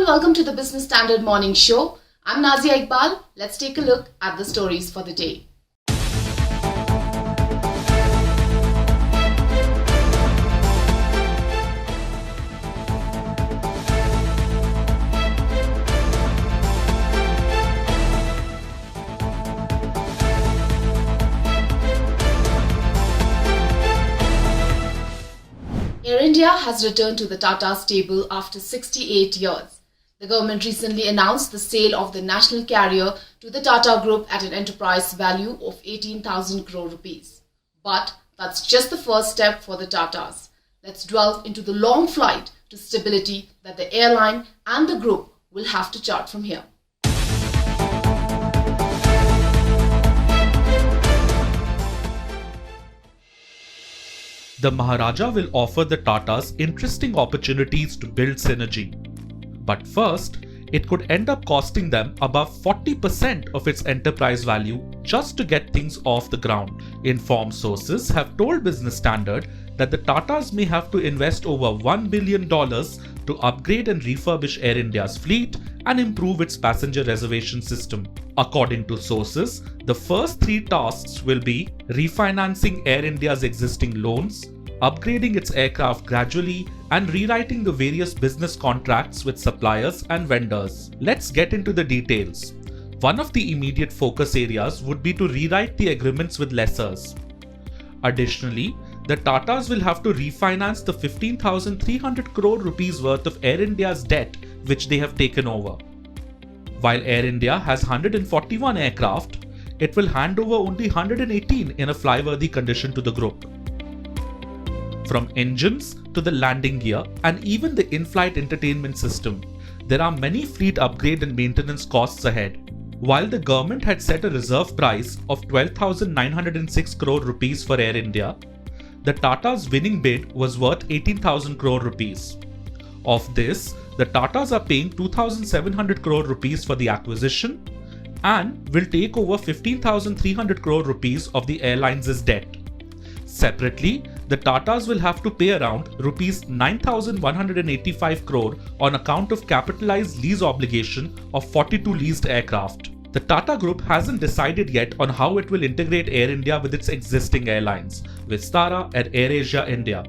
welcome to the Business Standard Morning Show. I'm Nazia Iqbal. Let's take a look at the stories for the day. Air India has returned to the Tata stable after 68 years. The government recently announced the sale of the national carrier to the Tata Group at an enterprise value of 18,000 crore rupees. But that's just the first step for the Tatas. Let's delve into the long flight to stability that the airline and the group will have to chart from here. The Maharaja will offer the Tatas interesting opportunities to build synergy. But first, it could end up costing them above 40% of its enterprise value just to get things off the ground. Informed sources have told Business Standard that the Tatas may have to invest over $1 billion to upgrade and refurbish Air India's fleet and improve its passenger reservation system. According to sources, the first three tasks will be refinancing Air India's existing loans, upgrading its aircraft gradually, and rewriting the various business contracts with suppliers and vendors. Let's get into the details. One of the immediate focus areas would be to rewrite the agreements with lessors. Additionally, the Tatas will have to refinance the 15,300 crore rupees worth of Air India's debt which they have taken over. While Air India has 141 aircraft, it will hand over only 118 in a flyworthy condition to the group. From engines to the landing gear and even the in-flight entertainment system, there are many fleet upgrade and maintenance costs ahead. While the government had set a reserve price of 12,906 crore rupees for Air India, the Tata's winning bid was worth 18,000 crore rupees. Of this, the Tatas are paying 2,700 crore rupees for the acquisition and will take over 15,300 crore rupees of the airline's debt. Separately, the Tatas will have to pay around rupees 9,185 crore on account of capitalized lease obligation of 42 leased aircraft. The Tata Group hasn't decided yet on how it will integrate Air India with its existing airlines, Vistara and AirAsia India.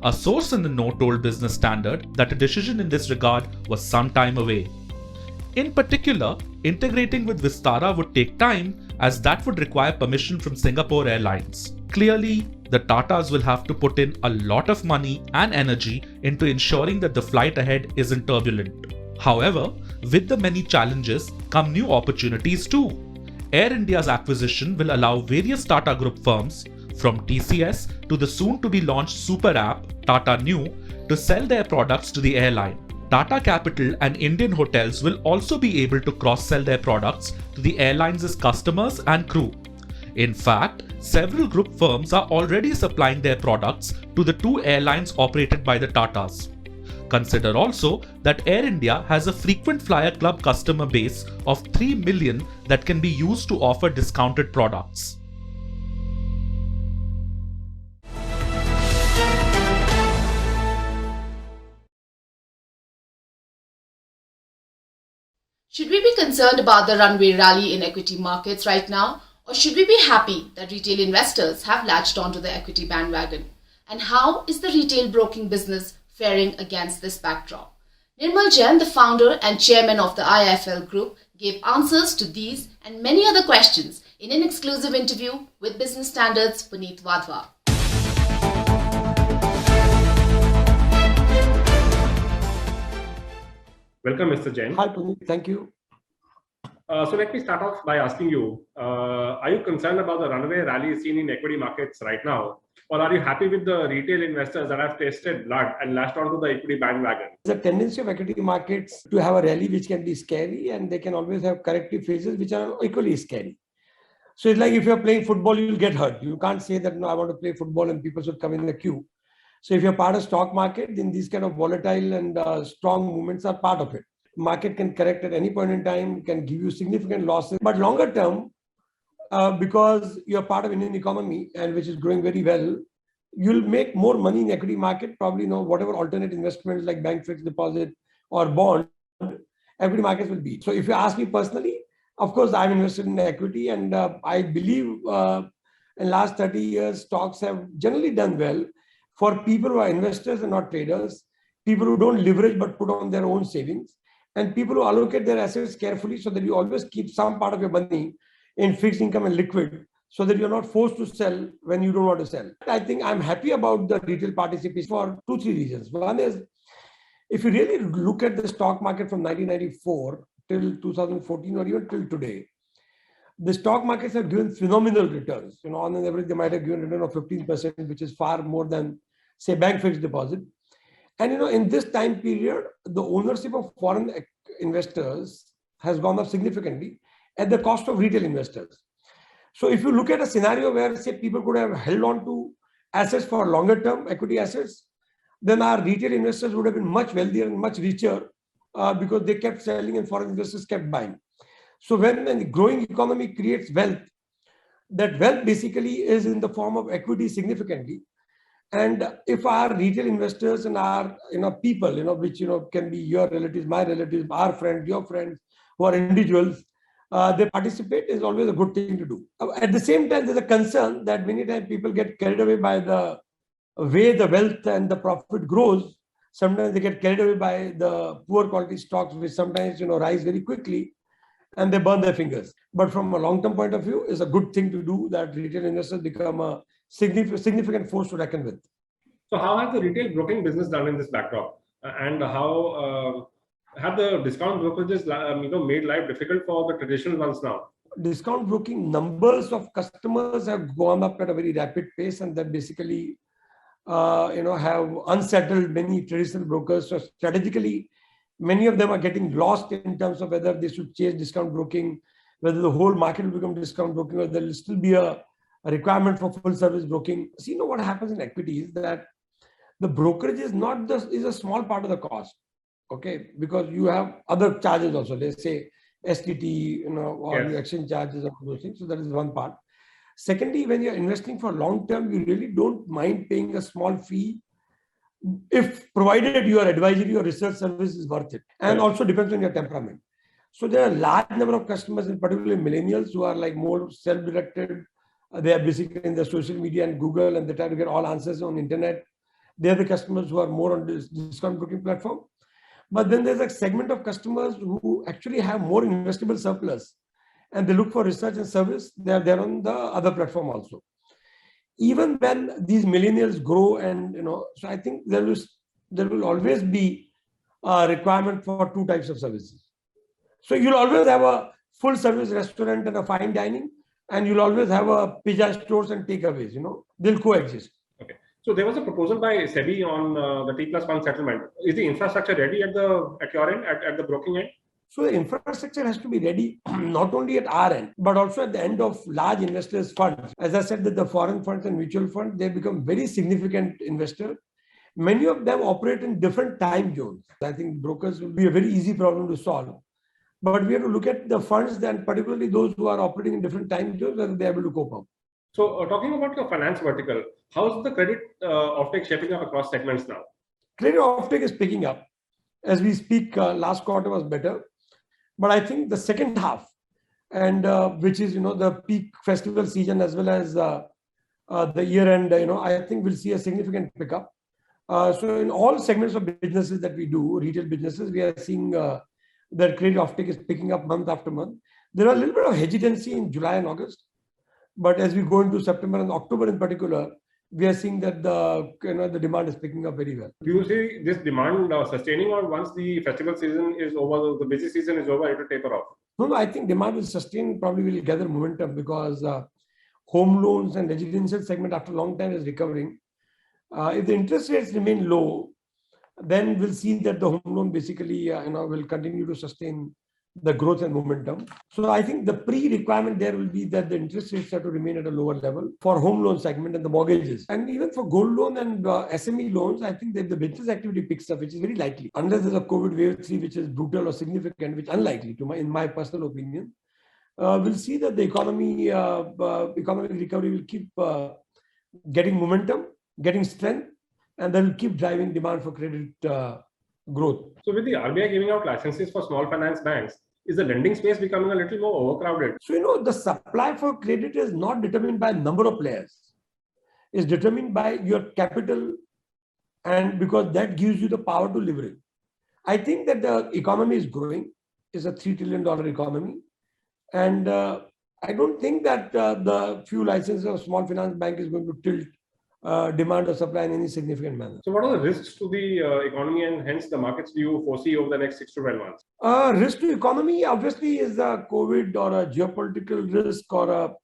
A source in the know told Business Standard that a decision in this regard was some time away. In particular, integrating with Vistara would take time as that would require permission from Singapore Airlines. Clearly, the Tatas will have to put in a lot of money and energy into ensuring that the flight ahead isn't turbulent. However, with the many challenges come new opportunities too. Air India's acquisition will allow various Tata Group firms, from TCS to the soon-to-be launched super app Tata Neu, to sell their products to the airline. Tata Capital and Indian Hotels will also be able to cross-sell their products to the airline's customers and crew. In fact, several group firms are already supplying their products to the two airlines operated by the Tatas. Consider also that Air India has a frequent flyer club customer base of 3 million that can be used to offer discounted products. Should we be concerned about the runway rally in equity markets right now? Or should we be happy that retail investors have latched onto the equity bandwagon? And how is the retail broking business faring against this backdrop? Nirmal Jain, the founder and chairman of the IIFL Group, gave answers to these and many other questions in an exclusive interview with Business Standard's Puneet Wadhwa. Welcome, Mr. Jain. Hi, Puneet. Thank you. So let me start off by asking you, are you concerned about the runaway rally seen in equity markets right now? Or are you happy with the retail investors that have tasted blood and latched onto the equity bandwagon? There's a tendency of equity markets to have a rally which can be scary, and they can always have corrective phases which are equally scary. So it's like if you're playing football, you'll get hurt. You can't say that, no, I want to play football and people should come in the queue. So if you're part of stock market, then these kind of volatile and strong movements are part of it. Market can correct at any point in time, can give you significant losses. But longer term, because you're part of Indian economy and which is growing very well, you'll make more money in equity market, probably whatever alternate investments like bank fixed deposit or bond equity markets will be. So if you ask me personally, of course, I'm invested in equity, and I believe in last 30 years, stocks have generally done well for people who are investors and not traders, people who don't leverage but put on their own savings, and people who allocate their assets carefully so that you always keep some part of your money in fixed income and liquid, so that you're not forced to sell when you don't want to sell. I think I'm happy about the retail participation for 2-3 reasons. One is, if you really look at the stock market from 1994 till 2014 or even till today, the stock markets have given phenomenal returns. On an average, they might have given a return of 15%, which is far more than, say, bank fixed deposit. And in this time period, the ownership of foreign investors has gone up significantly at the cost of retail investors. So if you look at a scenario where, say, people could have held on to assets for longer term equity assets, then our retail investors would have been much wealthier and much richer because they kept selling and foreign investors kept buying. So when a growing economy creates wealth, that wealth basically is in the form of equity significantly. And if our retail investors and our people, which can be your relatives, my relatives, our friends, your friends, who are individuals, they participate, is always a good thing to do. At the same time, there's a concern that many times people get carried away by the way the wealth and the profit grows. Sometimes they get carried away by the poor quality stocks, which sometimes rise very quickly, and they burn their fingers. But from a long-term point of view, it's a good thing to do that retail investors become a significant force to reckon with. So how has the retail broking business done in this backdrop? And how have the discount brokerages made life difficult for the traditional ones now? Discount broking numbers of customers have gone up at a very rapid pace, and that basically have unsettled many traditional brokers. So strategically, many of them are getting lost in terms of whether they should change discount broking, whether the whole market will become discount broking, or there will still be a requirement for full service broking. So what happens in equity is that the brokerage is not just is a small part of the cost, okay? Because you have other charges also. Let's say STT, or your exchange charges or those things. So that is one part. Secondly, when you're investing for long term, you really don't mind paying a small fee if provided your advisory or research service is worth it, and also depends on your temperament. So there are a large number of customers, in particular millennials, who are like more self-directed. They are basically in the social media and Google, and they try to get all answers on internet. They are the customers who are more on this discount broking platform. But then there's a segment of customers who actually have more investable surplus, and they look for research and service. They're on the other platform also. Even when these millennials grow, and so I think there will always be a requirement for two types of services. So you'll always have a full service restaurant and a fine dining, and you'll always have a pizza stores and takeaways. They'll coexist. Okay. So there was a proposal by SEBI on the T+1 settlement. Is the infrastructure ready at your end, at the broking end? So the infrastructure has to be ready not only at our end, but also at the end of large investors' funds. As I said, that the foreign funds and mutual funds, they become very significant investors. Many of them operate in different time zones. I think brokers will be a very easy problem to solve. But we have to look at the funds, and particularly those who are operating in different time zones, whether they're able to cope up. So talking about your finance vertical, how is the credit offtake shaping up across segments now? Credit offtake is picking up. As we speak, last quarter was better. But I think the second half, and which is the peak festival season as well as the year end, I think we'll see a significant pickup. So in all segments of businesses that we do, retail businesses, we are seeing that credit offtake is picking up month after month. There are a little bit of hesitancy in July and August, but as we go into September and October in particular, we are seeing that the demand is picking up very well. Do you see this demand sustaining, or once the festival season is over, the busy season is over, it will taper off? No, I think demand will sustain, probably will gather momentum, because home loans and residential segment after a long time is recovering. If the interest rates remain low, then we'll see that the home loan basically will continue to sustain the growth and momentum. So I think the pre-requirement there will be that the interest rates have to remain at a lower level for home loan segment and the mortgages. And even for gold loan and SME loans, I think that the business activity picks up, which is very likely. Unless there's a COVID wave 3, which is brutal or significant, which is unlikely in my personal opinion, we'll see that the economic recovery will keep getting momentum, getting strength, and that will keep driving demand for credit growth. So with the RBI giving out licenses for small finance banks, is the lending space becoming a little more overcrowded? So, the supply for credit is not determined by number of players. It's determined by your capital, and because that gives you the power to leverage. I think that the economy is growing. It's a $3 trillion economy. And I don't think that the few licenses of small finance bank is going to tilt demand or supply in any significant manner. So what are the risks to the economy and hence the markets do you foresee over the next 6 to 12 months? Risk to economy obviously is a COVID or a geopolitical risk or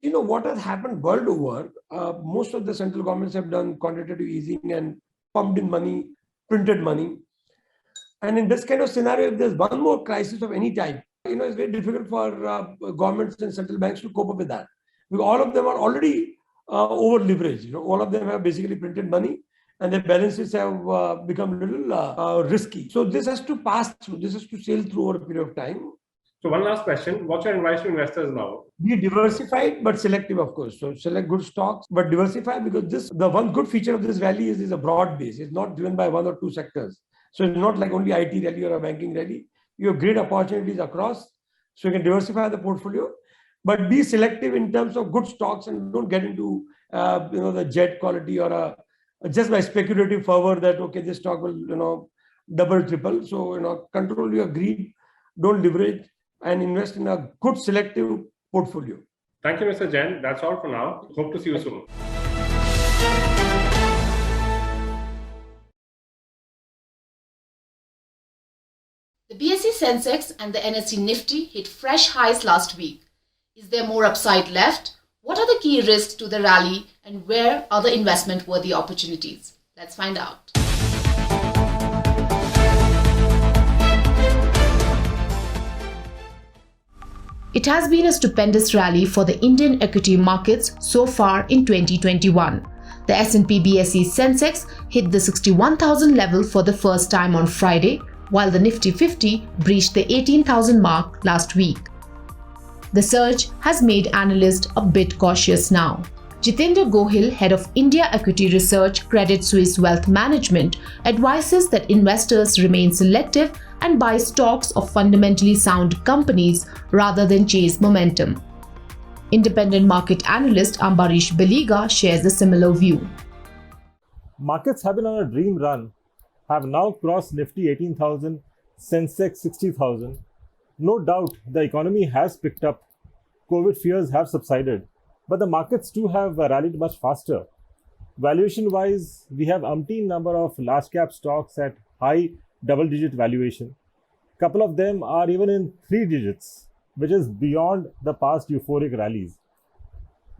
what has happened world over. Most of the central governments have done quantitative easing and pumped in money, printed money. And in this kind of scenario, if there's one more crisis of any type, it's very difficult for governments and central banks to cope up with that. Because all of them are already over leveraged. All of them have basically printed money and their balances have become a little risky. So this has to pass through. This has to sail through over a period of time. So one last question. What's your advice to investors now? Be diversified but selective, of course. So select good stocks, but diversify, because the one good feature of this rally is a broad base. It's not driven by one or two sectors. So it's not like only IT rally or a banking rally. You have great opportunities across. So you can diversify the portfolio, but be selective in terms of good stocks and don't get into the jet quality or just by speculative fervor that, okay, this stock will double, triple. So control your greed, don't leverage, and invest in a good selective portfolio. Thank you, Mr. Jain. That's all for now. Hope to see you soon. The BSE Sensex and the NSE Nifty hit fresh highs last week. Is there more upside left? What are the key risks to the rally and where are the investment-worthy opportunities? Let's find out. It has been a stupendous rally for the Indian equity markets so far in 2021. The S&P BSE Sensex hit the 61,000 level for the first time on Friday, while the Nifty 50 breached the 18,000 mark last week. The surge has made analysts a bit cautious now. Jitendra Gohil, head of India Equity Research, Credit Suisse Wealth Management, advises that investors remain selective and buy stocks of fundamentally sound companies rather than chase momentum. Independent market analyst Ambarish Beliga shares a similar view. Markets have been on a dream run, have now crossed Nifty 18,000, Sensex 60,000. No doubt the economy has picked up, COVID fears have subsided, but the markets too have rallied much faster. Valuation-wise, we have umpteen number of large-cap stocks at high double-digit valuation. Couple of them are even in 3 digits, which is beyond the past euphoric rallies.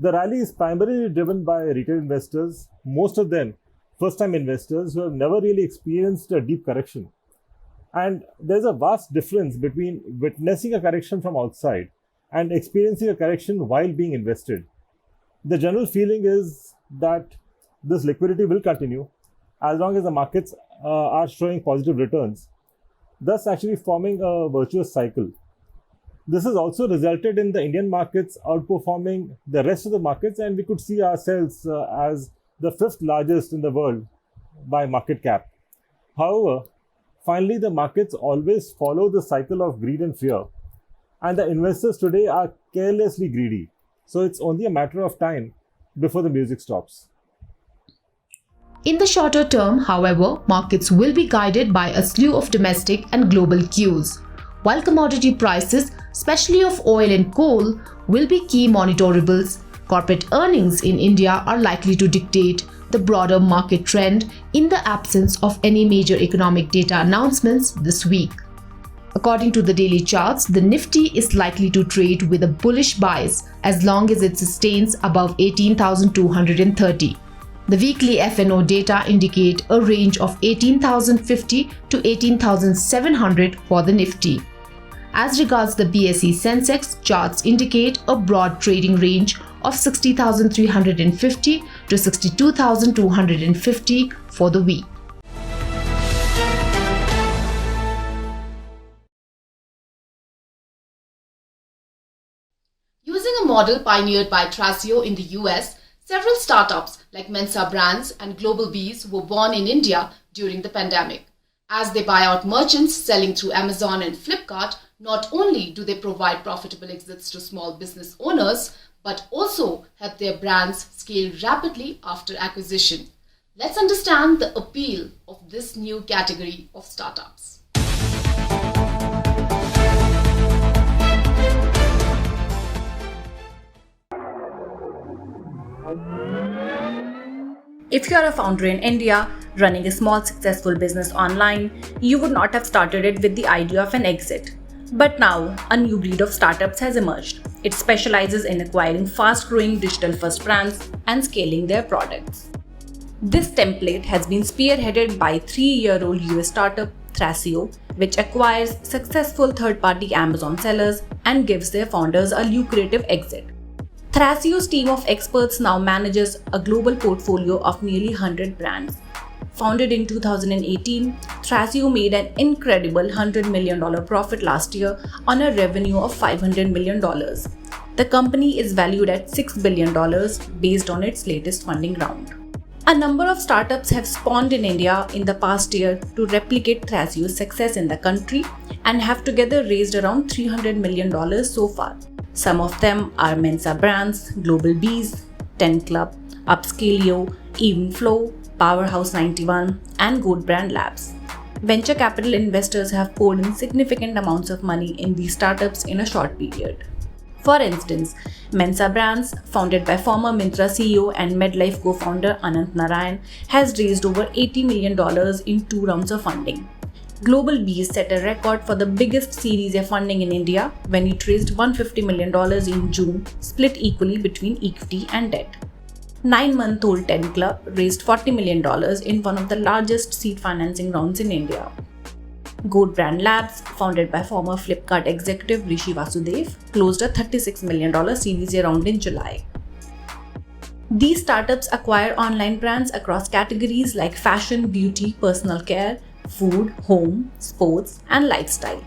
The rally is primarily driven by retail investors, most of them first-time investors who have never really experienced a deep correction. And there's a vast difference between witnessing a correction from outside and experiencing a correction while being invested. The general feeling is that this liquidity will continue as long as the markets are showing positive returns, thus actually forming a virtuous cycle. This has also resulted in the Indian markets outperforming the rest of the markets, and we could see ourselves as the 5th largest in the world by market cap. However, finally the markets always follow the cycle of greed and fear, and the investors today are carelessly greedy. So it's only a matter of time before the music stops. In the shorter term, however, markets will be guided by a slew of domestic and global cues. While commodity prices, especially of oil and coal, will be key monitorables, corporate earnings in India are likely to dictate the broader market trend in the absence of any major economic data announcements this week. According to the daily charts, the Nifty is likely to trade with a bullish bias as long as it sustains above 18,230. The weekly F&O data indicate a range of 18,050 to 18,700 for the Nifty. As regards the BSE Sensex, charts indicate a broad trading range of 60,350 to 62,250 for the week. Using a model pioneered by Thrasio in the US, several startups like Mensa Brands and Global Bees were born in India during the pandemic. As they buy out merchants selling through Amazon and Flipkart, not only do they provide profitable exits to small business owners, but also help their brands scale rapidly after acquisition. Let's understand the appeal of this new category of startups. If you are a founder in India running a small successful business online, you would not have started it with the idea of an exit. But now, a new breed of startups has emerged. It specializes in acquiring fast-growing digital-first brands and scaling their products. This template has been spearheaded by 3-year-old US startup Thrasio, which acquires successful third-party Amazon sellers and gives their founders a lucrative exit. Thrasio's team of experts now manages a global portfolio of nearly 100 brands. Founded in 2018, Thrasio made an incredible $100 million profit last year on a revenue of $500 million. The company is valued at $6 billion based on its latest funding round. A number of startups have spawned in India in the past year to replicate Thrasio's success in the country and have together raised around $300 million so far. Some of them are Mensa Brands, Global Bees, 10 Club, Upscaleo, Evenflow, Powerhouse 91, and Goatbrand Labs. Venture capital investors have poured in significant amounts of money in these startups in a short period. For instance, Mensa Brands, founded by former Myntra CEO and MedLife co-founder Anant Narayan, has raised over $80 million in 2 rounds of funding. Global Bees set a record for the biggest Series A funding in India when it raised $150 million in June, split equally between equity and debt. 9-month-old 10 Club raised $40 million in one of the largest seed financing rounds in India. Goatbrand Labs, founded by former Flipkart executive Rishi Vasudev, closed a $36 million Series A round in July. These startups acquire online brands across categories like fashion, beauty, personal care, food, home, sports, and lifestyle.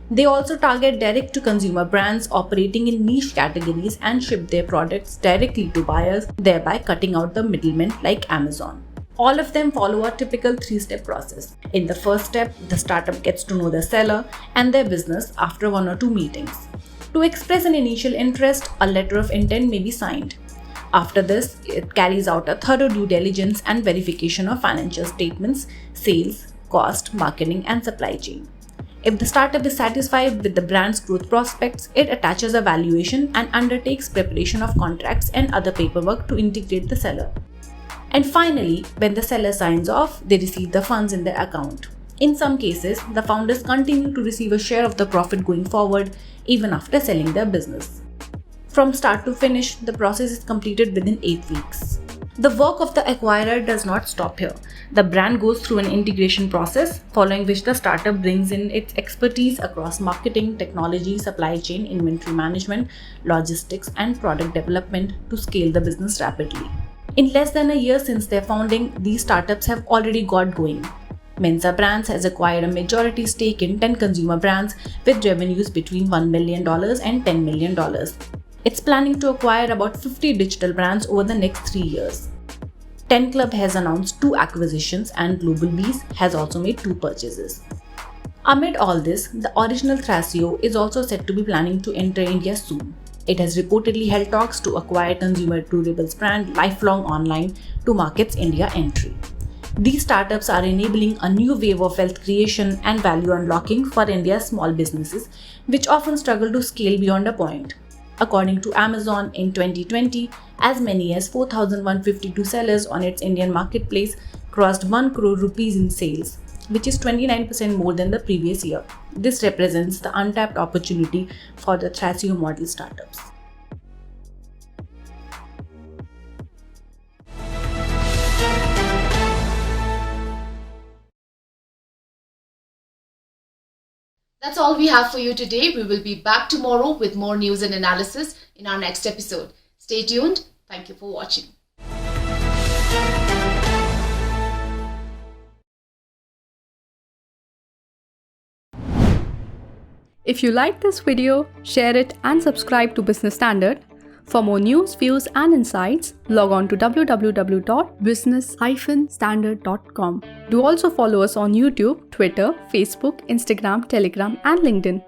They also target direct-to-consumer brands operating in niche categories and ship their products directly to buyers, thereby cutting out the middlemen like Amazon. All of them follow a typical 3-step process. In the first step, the startup gets to know the seller and their business after 1 or 2 meetings. To express an initial interest, a letter of intent may be signed. After this, it carries out a thorough due diligence and verification of financial statements, sales, cost, marketing, and supply chain. If the startup is satisfied with the brand's growth prospects, it attaches a valuation and undertakes preparation of contracts and other paperwork to integrate the seller. And finally, when the seller signs off, they receive the funds in their account. In some cases, the founders continue to receive a share of the profit going forward, even after selling their business. From start to finish, the process is completed within 8 weeks. The work of the acquirer does not stop here. The brand goes through an integration process, following which the startup brings in its expertise across marketing, technology, supply chain, inventory management, logistics, and product development to scale the business rapidly. In less than a year since their founding, these startups have already got going. Mensa Brands has acquired a majority stake in 10 consumer brands with revenues between $1 million and $10 million. It's planning to acquire about 50 digital brands over the next 3 years. 10 Club has announced 2 acquisitions and Global Bees has also made 2 purchases. Amid all this, the original Thrasio is also said to be planning to enter India soon. It has reportedly held talks to acquire consumer durables brand Lifelong Online to mark its India entry. These startups are enabling a new wave of wealth creation and value unlocking for India's small businesses, which often struggle to scale beyond a point. According to Amazon, in 2020, as many as 4,152 sellers on its Indian marketplace crossed 1 crore rupees in sales, which is 29% more than the previous year. This represents the untapped opportunity for the Thrasio model startups. That's all we have for you today. We will be back tomorrow with more news and analysis in our next episode. Stay tuned. Thank you for watching. If you like this video, share it and subscribe to Business Standard. For more news, views, and insights, log on to www.business-standard.com. Do also follow us on YouTube, Twitter, Facebook, Instagram, Telegram, and LinkedIn.